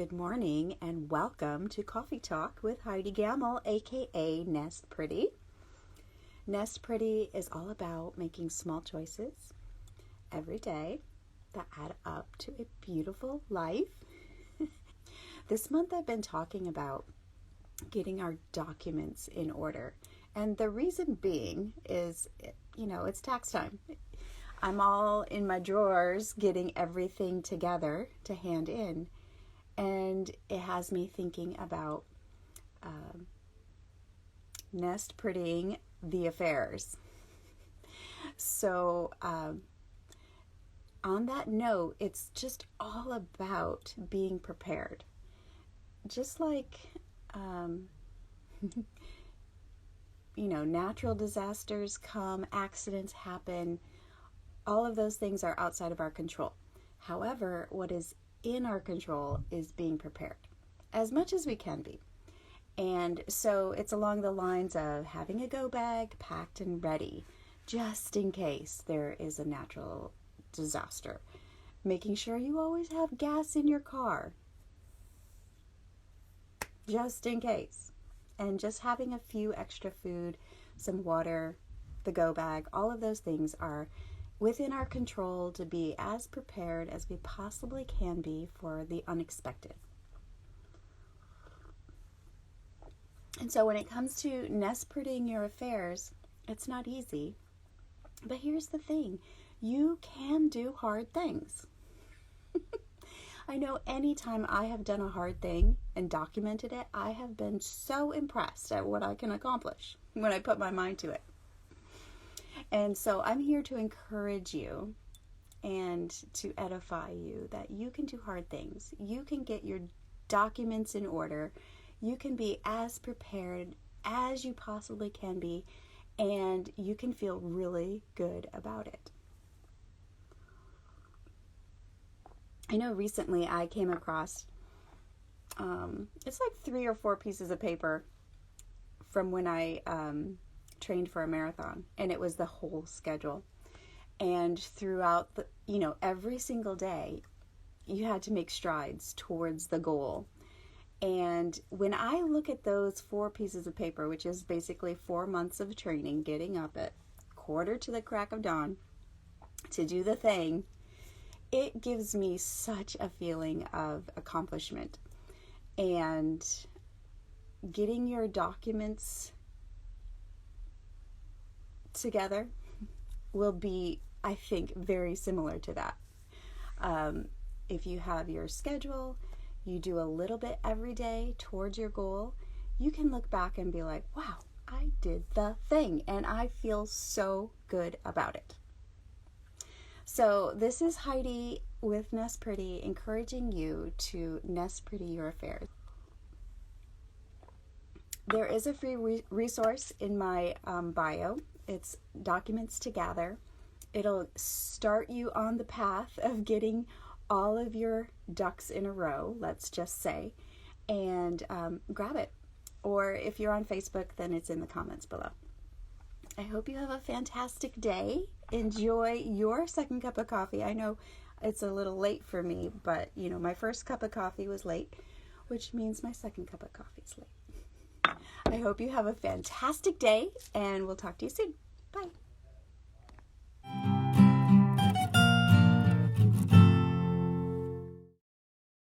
Good morning and welcome to Coffee Talk with Heidi Gammill, aka Nest Pretty. Nest Pretty is all about making small choices every day that add up to a beautiful life. This month I've been talking about getting our documents in order. And the reason being is, it's tax time. I'm all in my drawers getting everything together to hand in. And it has me thinking about nest prettying the affairs. So on that note, it's just all about being prepared. Just like, natural disasters come, accidents happen, all of those things are outside of our control. However, what is in our control is being prepared as much as we can be. And so it's along the lines of having a go bag packed and ready just in case there is a natural disaster. Making sure you always have gas in your car just in case. And just having a few extra food, some water, the go bag, all of those things are within our control to be as prepared as we possibly can be for the unexpected. And so when it comes to nest prettying your affairs, it's not easy. But here's the thing, you can do hard things. I know anytime I have done a hard thing and documented it, I have been so impressed at what I can accomplish when I put my mind to it. And so I'm here to encourage you and to edify you that you can do hard things. You can get your documents in order. You can be as prepared as you possibly can be, and you can feel really good about it. I know recently I came across, it's like 3 or 4 pieces of paper from when I trained for a marathon, and it was the whole schedule. And throughout the, every single day, you had to make strides towards the goal. And when I look at those 4 pieces of paper, which is basically 4 months of training, getting up at quarter to the crack of dawn to do the thing, it gives me such a feeling of accomplishment. And getting your documents together will be, I think, very similar to that. If you have your schedule, you do a little bit every day towards your goal, you can look back and be like, wow, I did the thing, and I feel so good about it. So this is Heidi with Nest Pretty, encouraging you to nest pretty your affairs. There is a free resource in my bio. It's Documents to Gather. It'll start you on the path of getting all of your ducks in a row, let's just say, and grab it. Or if you're on Facebook, then it's in the comments below. I hope you have a fantastic day. Enjoy your second cup of coffee. I know it's a little late for me, but my first cup of coffee was late, which means my second cup of coffee is late. I hope you have a fantastic day, and we'll talk to you soon. Bye.